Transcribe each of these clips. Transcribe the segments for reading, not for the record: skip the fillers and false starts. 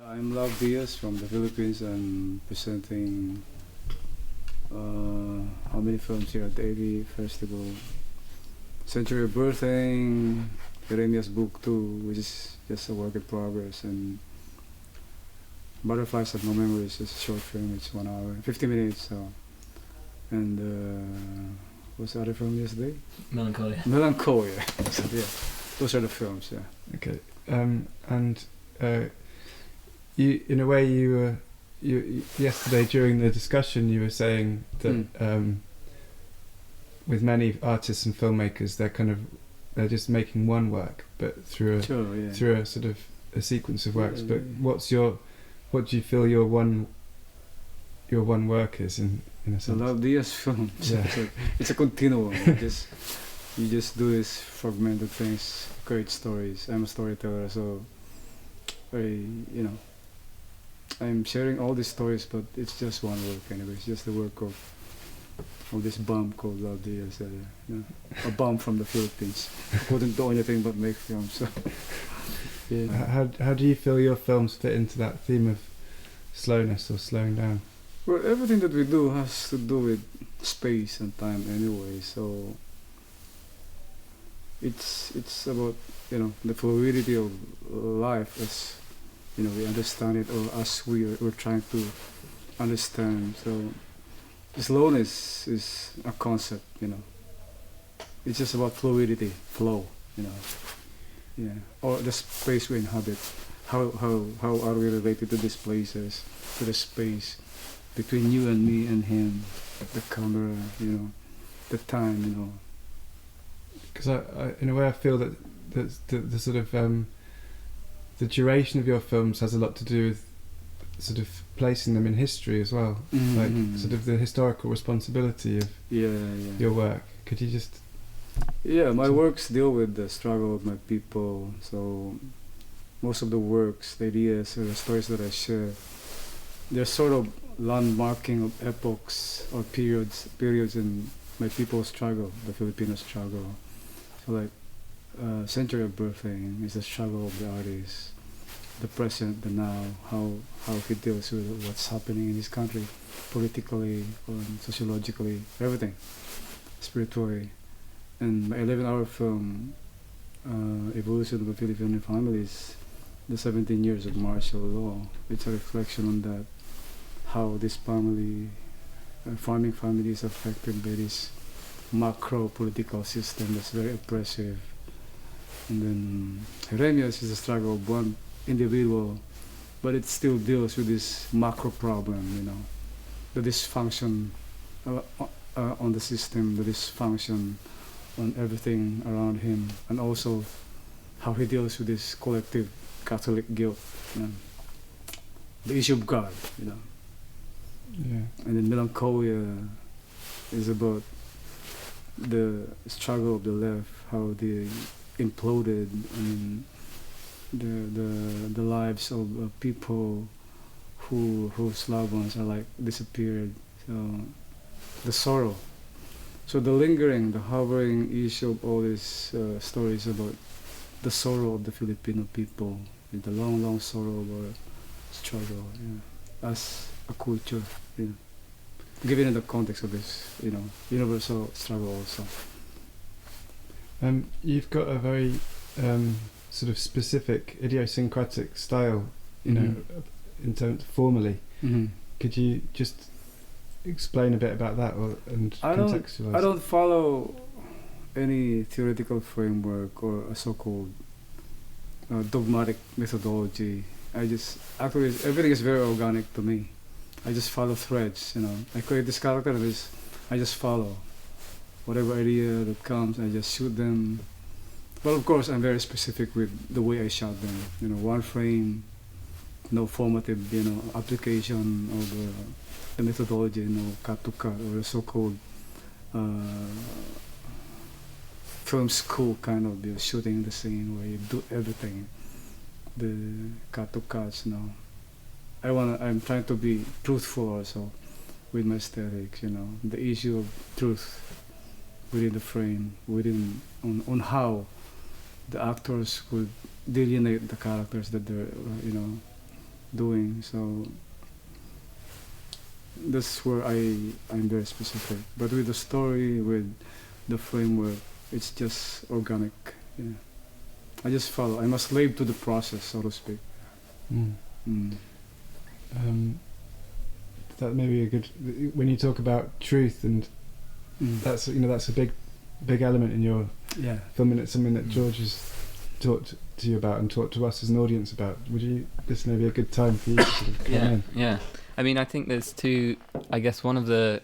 I'm Lav Diaz from the Philippines. I'm presenting how many films here at the AV Festival. Century of Birthing, Jeremiah's Book 2, which is just a work in progress, and Butterflies of No Memories is a short film. It's 1 hour, 50 minutes. So, and what's the other film yesterday? Melancholia. Melancholia. So yeah, those are the films. Yeah. Okay, you, in a way, you yesterday during the discussion, you were saying that with many artists and filmmakers, they're just making one work, but through a sort of a sequence of works. But what do you feel your one work is in a sense? The Lav Diaz film. Yeah. It's a continuum. You just do this fragmented things, create stories. I'm a storyteller, so I'm sharing all these stories, but it's just one work anyway. It's just the work of this bomb called Lav Diaz. A bomb from the Philippines. Couldn't do anything but make films. So, yeah. How do you feel your films fit into that theme of slowness or slowing down? Well, everything that we do has to do with space and time anyway. So it's about the fluidity of life as we understand it, or as we're trying to understand. So slowness is a concept. It's just about fluidity, flow. Yeah, or the space we inhabit. How are we related to these places, to the space between you and me and him, the camera, the time, Because I in a way I feel that the sort of the duration of your films has a lot to do with sort of placing them in history as well, like sort of the historical responsibility of your work. Could you just? Yeah, my works deal with the struggle of my people. So most of the works, the ideas, or the stories that I share, they're sort of landmarking of epochs or periods in my people's struggle, the Filipino struggle. So like Century of Birthing is the struggle of the artist, the present, the now, how he deals with what's happening in his country, politically, sociologically, everything, spiritually. And my 11-hour film, Evolution of the Filipino Families, the 17 years of martial law, it's a reflection on that, how this family, farming family is affected by this macro political system that's very oppressive. And then Jeremiah's is the struggle of one individual, but it still deals with this macro problem, the dysfunction on the system, the dysfunction on everything around him, and also how he deals with this collective Catholic guilt, the issue of God, Yeah. And then Melancholia is about the struggle of the left, how they imploded, the lives of people whose loved ones are like disappeared. So the sorrow. So the lingering, the hovering issue of all these stories about the sorrow of the Filipino people, and the long sorrow or struggle, as a culture, given in the context of this, universal struggle also. You've got a very sort of specific idiosyncratic style, in terms formally. Could you just explain a bit about that, and contextualize? I don't follow any theoretical framework or a so-called dogmatic methodology. Actually everything is very organic to me. I just follow threads. I create this character and I just follow whatever idea that comes. I just shoot them. But of course, I'm very specific with the way I shot them. One frame, no formative, application of the methodology, cut to cut, or the so-called film school kind of shooting the scene where you do everything, the cut to cuts. I'm trying to be truthful also with my aesthetics. The issue of truth within the frame, on how the actors would delineate the characters that they're doing. So that's where I'm very specific. But with the story, with the framework, it's just organic. Yeah. I just follow. I'm a slave to the process, so to speak. Mm. Mm. That may be a good. When you talk about truth, and that's that's a big element in your Yeah. film, and it's something that George has talked to you about and talked to us as an audience about. Would you? This may be a good time for you to sort of come in. Yeah. I mean, I think there's two. I guess one of the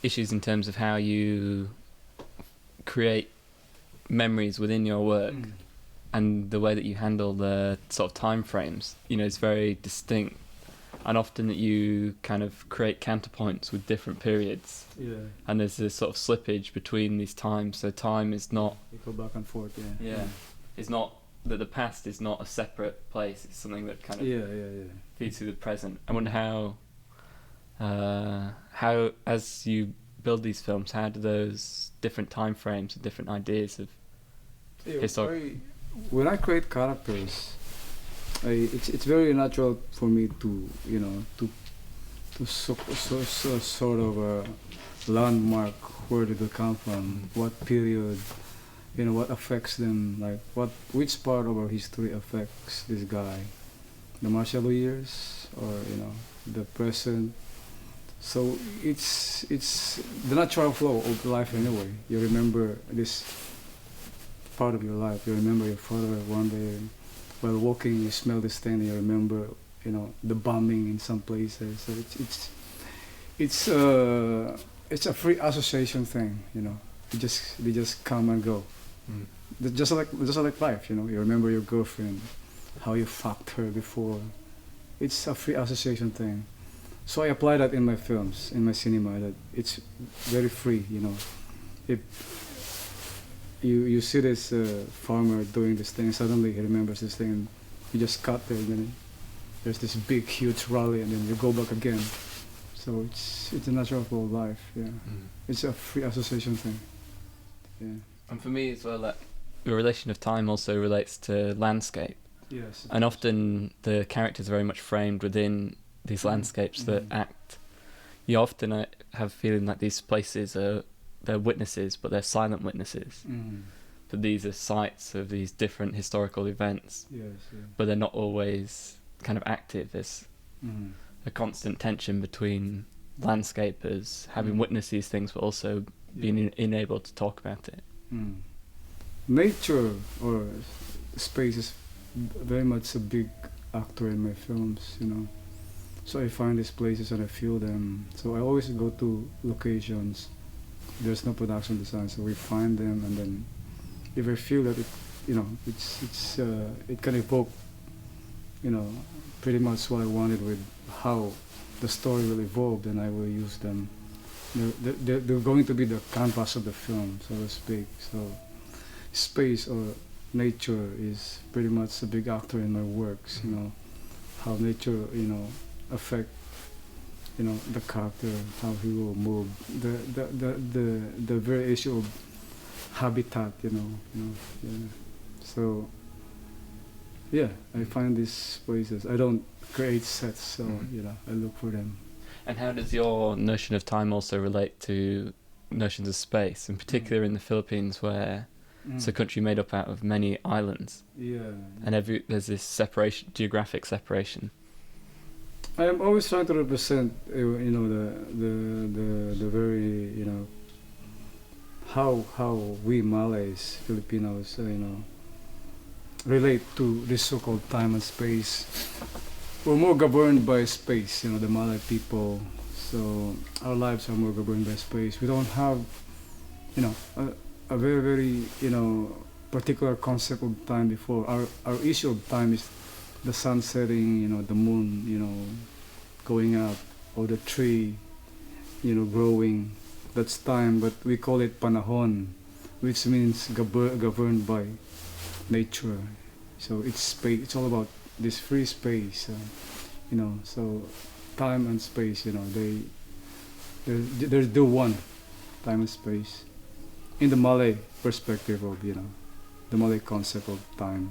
issues in terms of how you create memories within your work and the way that you handle the sort of time frames, is very distinct, and often that you kind of create counterpoints with different periods. Yeah. And there's this sort of slippage between these times. So time is not. You go back and forth. Yeah. Yeah. It's not that the past is not a separate place. It's something that kind of feeds through the present. I wonder how as you build these films, how do those different time frames and different ideas of when I create characters, it's very natural for me to sort of landmark where did they come from, what period, what affects them, like which part of our history affects this guy, the martial law years or the present. So it's the natural flow of life anyway. You remember this part of your life. You remember your father one day while walking, you smell this thing, and you remember the bombing in some places. So it's a free association thing. They just come and go. Just like life. You remember your girlfriend, how you fucked her before. It's a free association thing. So I apply that in my films, in my cinema, that it's very free, If you see this farmer doing this thing, suddenly he remembers this thing, and you just cut there, and then there's this big, huge rally, and then you go back again. So it's a natural flow of life, yeah. It's a free association thing, yeah. And for me as well, that the relation of time also relates to landscape. Yes. And often the characters are very much framed within these landscapes that act. You often have a feeling like these places they're witnesses, but they're silent witnesses. But these are sites of these different historical events. Yes. Yeah. But they're not always kind of active. There's a constant tension between landscapers having witnessed these things, but also being unable to talk about it. Nature or space is very much a big actor in my films, So I find these places and I feel them. So I always go to locations. There's no production design, so we find them, and then if I feel that it can evoke, pretty much what I wanted with how the story will evolve, then I will use them. They're going to be the canvas of the film, so to speak. So space or nature is pretty much a big actor in my works. How nature, affect the character, how he will move, the very issue of habitat, So I find these places. I don't create sets, so I look for them. And how does your notion of time also relate to notions of space, in particular in the Philippines, where it's a country made up out of many islands? And there's this separation, geographic separation. I am always trying to represent, the very, how we Malays, Filipinos, relate to this so-called time and space. We're more governed by space, the Malay people. So our lives are more governed by space. We don't have, a very, very, particular concept of time before. Our issue of time is the sun setting, the moon, going up, or the tree, growing. That's time, but we call it panahon, which means governed by nature. So it's space. It's all about this free space, So time and space, they're the one, time and space, in the Malay perspective of, the Malay concept of time,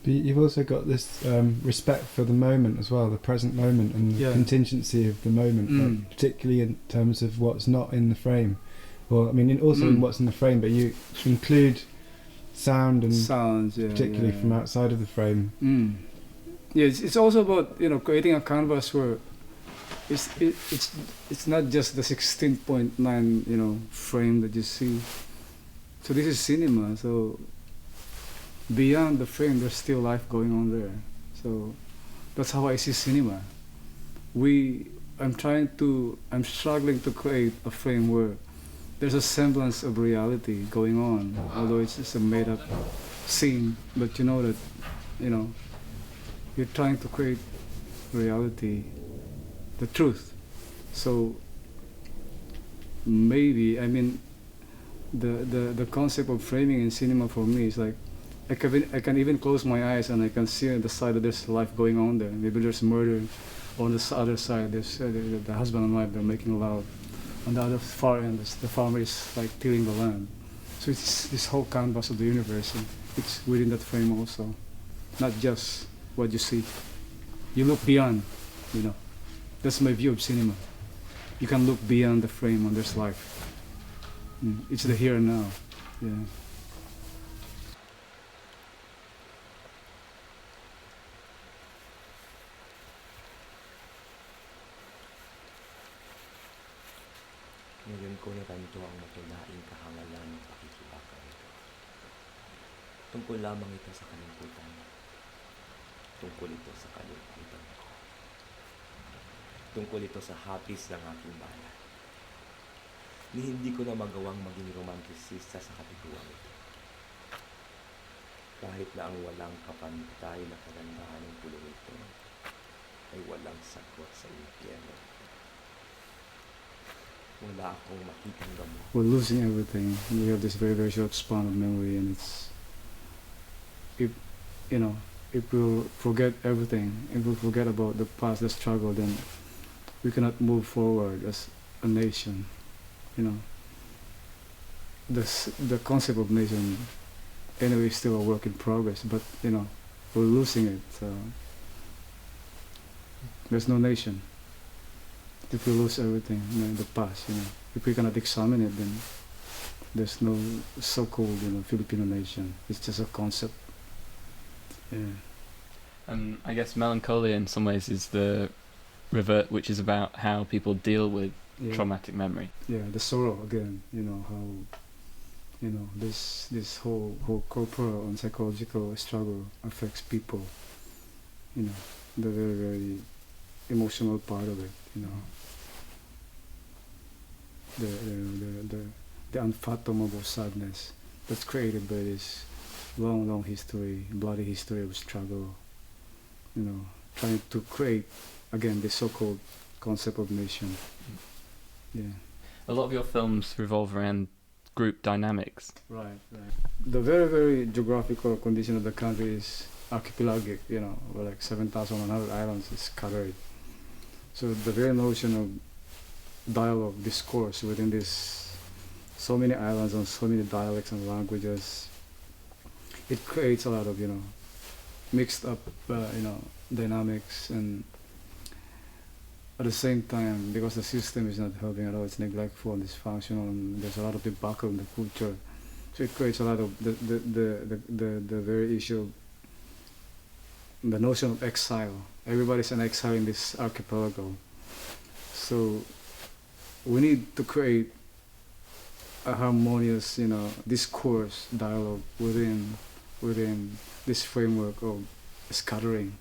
But you've also got this respect for the moment as well, the present moment and the contingency of the moment, like, particularly in terms of what's not in the frame. Well, I mean, also in what's in the frame, but you include sound and sounds, particularly from outside of the frame. Yeah, it's also about, you know, creating a canvas where it's not just the 16.9, you know, frame that you see. So this is cinema. So beyond the frame, there's still life going on there. So that's how I see cinema. I'm struggling to create a frame where there's a semblance of reality going on, although it's just a made-up scene. But you know that, you know, you're trying to create reality, the truth. So maybe, I mean, the concept of framing in cinema for me is like, I can even close my eyes and I can see on the side that there's life going on there. Maybe there's murder. On the other side, there's the husband and wife, they're making love. On the other far end, the farmer is like tilling the land. So it's this whole canvas of the universe. And it's within that frame also, not just what you see. You look beyond, you know. That's my view of cinema. You can look beyond the frame and there's life. It's the here and now. Yeah. Ngayon ko natanto ang matulaing kahangalan ng pakikibaka ito. Tungkol lamang ito sa kalimputan. Tungkol ito sa kalimputan ko. Tungkol ito sa hapis ng aking bayan. Ni hindi ko na magawang maging romantisista sa kapiguan ito. Kahit na ang walang kapantay na kagandahan ng pulong ito ay walang sagot sa impyerno. Wala akong makitang gamot. We're losing everything. We have this very, very short span of memory, and if we forget everything, if we forget about the past, the struggle, then we cannot move forward as a nation. You know, the concept of nation, anyway, is still a work in progress. But you know, we're losing it. So there's no nation. If we lose everything, you know, in the past, you know, if we cannot examine it, then there's no so-called, you know, Filipino nation. It's just a concept. Yeah. I guess melancholia in some ways is the revert, which is about how people deal with traumatic memory. Yeah, the sorrow again. You know how, you know, this whole corporal and psychological struggle affects people. You know, the very, very emotional part of it. You know. The unfathomable sadness that's created by this long history, bloody history of struggle, you know, trying to create again this so-called concept of nation. Yeah. A lot of your films revolve around group dynamics. Right. The very, very geographical condition of the country is archipelagic, you know, where like 7,100 islands is covered. So the very notion of dialogue, discourse within this, so many islands and so many dialects and languages, it creates a lot of, you know, mixed up, you know, dynamics, and at the same time, because the system is not helping at all, it's neglectful and dysfunctional, and there's a lot of debacle in the culture, so it creates a lot of the very issue of the notion of exile. Everybody's an exile in this archipelago. So we need to create a harmonious, you know, discourse, dialogue within this framework of scattering.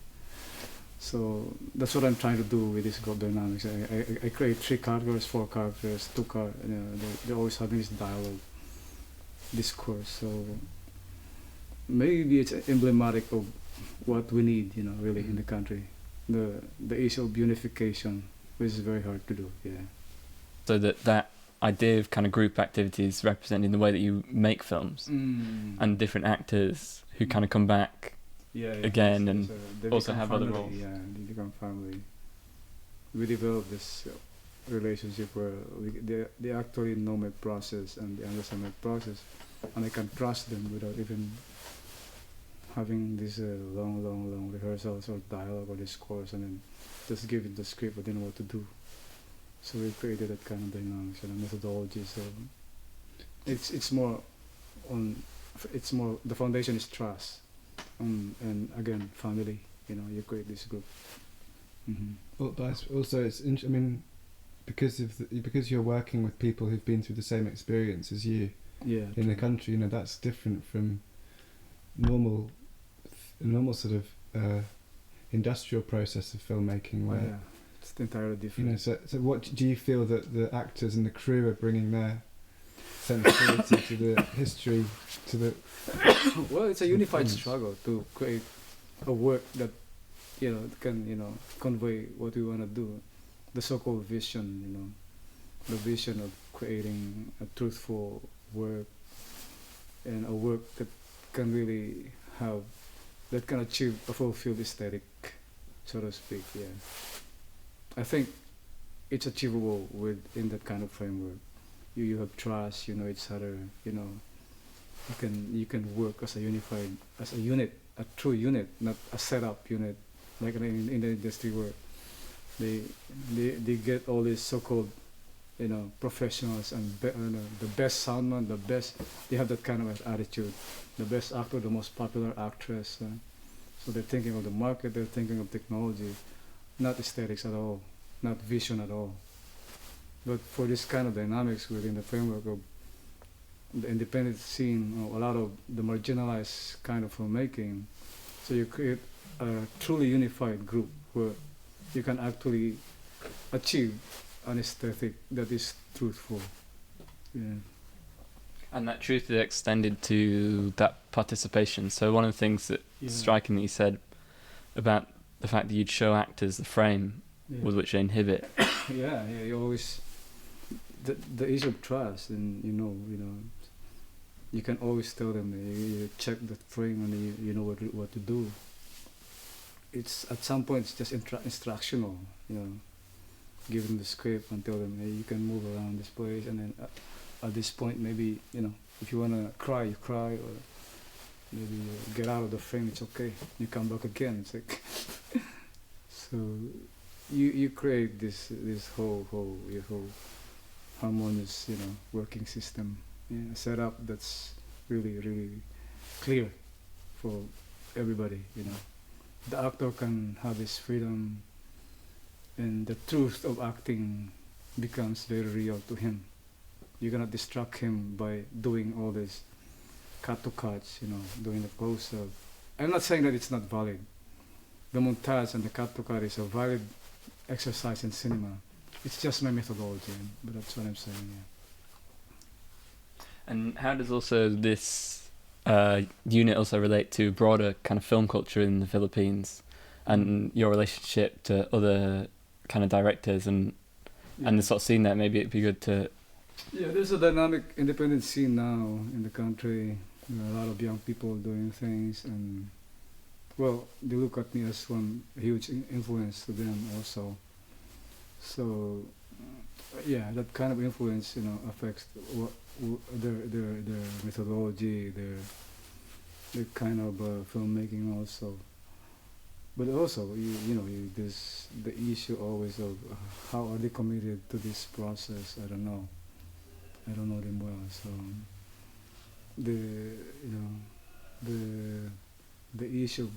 So that's what I'm trying to do with this group dynamics. I create 3 characters, 4 characters, 2 characters. You know, they always having this dialogue, discourse. So maybe it's emblematic of what we need, you know, really in the country. The issue of unification, which is very hard to do. Yeah. So that idea of kind of group activities represented in the way that you make films, and different actors who kind of come back again and also have family, other roles. Yeah, they become family. We develop this relationship where they actually know my process and they understand my process, and I can trust them without even having these long rehearsals or dialogue or discourse, and then just give it the script, but didn't know what to do. So we created that kind of dynamics and a methodology. So it's more on, it's more, the foundation is trust, and again family. You know, you create this group. Mm-hmm. Well, but also it's I mean, because you're working with people who've been through the same experience as you in the country, you know, that's different from normal sort of industrial process of filmmaking where it's entirely different. You know, so what do you feel that the actors and the crew are bringing their sensibility to the history, to the well, it's a unified struggle to create a work that, you know, can, you know, convey what we want to do, the so-called vision, you know, the vision of creating a truthful work, and a work that can really have, that can achieve a fulfilled aesthetic, so to speak. Yeah, I think it's achievable within that kind of framework. You have trust, you know each other, you know, you can work as a unified, as a unit, a true unit, not a setup unit like in the industry where they get all these so-called, you know, professionals and you know, the best soundman, the best, they have that kind of attitude, the best actor, the most popular actress. So they're thinking of the market, they're thinking of technology, not aesthetics at all, not vision at all. But for this kind of dynamics within the framework of the independent scene, or a lot of the marginalized kind of filmmaking, so you create a truly unified group where you can actually achieve an aesthetic that is truthful. Yeah. And that truth is extended to that participation. So one of the things that striking that you said about the fact that you'd show actors the frame with which they inhibit. Yeah, you always, the issue of trust, and you know, you can always tell them, you check the frame and you know what to do. It's at some point it's just instructional, you know, give them the script and tell them, hey, you can move around this place, and then at this point maybe, you know, if you wanna cry, you cry, or maybe you get out of the frame, it's okay. You come back again. It's like so you create this whole harmonious, you know, working system, a setup that's really clear for everybody, you know. The actor can have his freedom, and the truth of acting becomes very real to him. You cannot distract him by doing all this cut to cuts, you know, doing the close-up. I'm not saying that it's not valid. The montage and the cut to cut is a valid exercise in cinema. It's just my methodology, but that's what I'm saying. Yeah. And how does also this unit also relate to broader kind of film culture in the Philippines, and your relationship to other kind of directors and the sort of scene there? Maybe it'd be good to. Yeah, there's a dynamic independent scene now in the country. There are a lot of young people doing things, and well, they look at me as one huge influence to them also. So yeah, that kind of influence, you know, affects their methodology, their kind of filmmaking also. But also, you know, there's the issue always of how are they committed to this process. I don't know them well. So the issue of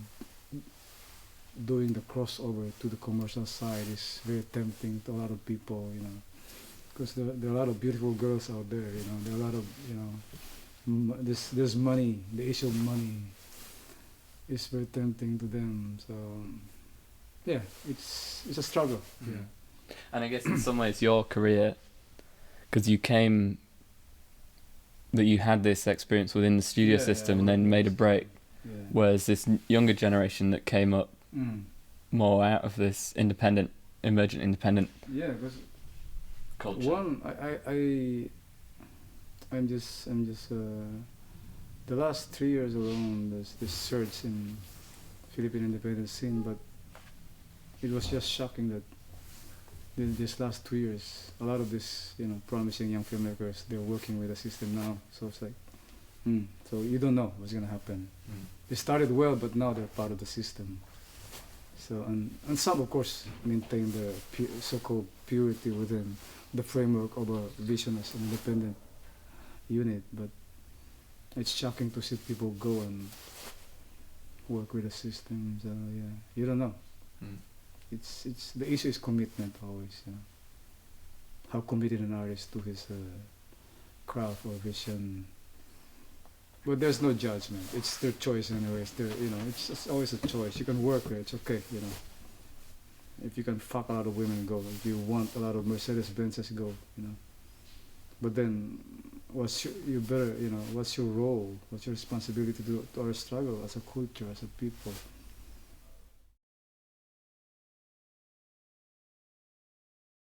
doing the crossover to the commercial side is very tempting to a lot of people, you know, because there are a lot of beautiful girls out there, you know. There are a lot of, you know, there's money. The issue of money is very tempting to them. So yeah, it's a struggle. Yeah. And I guess in some ways your career, because you had this experience within the studio system and then made a break, whereas this younger generation that came up more out of this emergent independent culture. One, I'm just the last 3 years alone, there's this surge in Philippine independent scene, but it was just shocking that in these last 2 years, a lot of these, you know, promising young filmmakers, they're working with the system now. So it's like So you don't know what's gonna happen. They started well, but now they're part of the system. So and some of course maintain the so-called purity within the framework of a vision as an independent unit, but it's shocking to see people go and work with the system. So yeah, you don't know. It's the issue is commitment always. How committed an artist to his craft or vision. But there's no judgment. It's their choice anyway. It's their, it's just always a choice. You can work there. It's okay. If you can fuck a lot of women, go. If you want a lot of Mercedes Benzes, go. But then, what's your role? What's your responsibility to our struggle as a culture, as a people?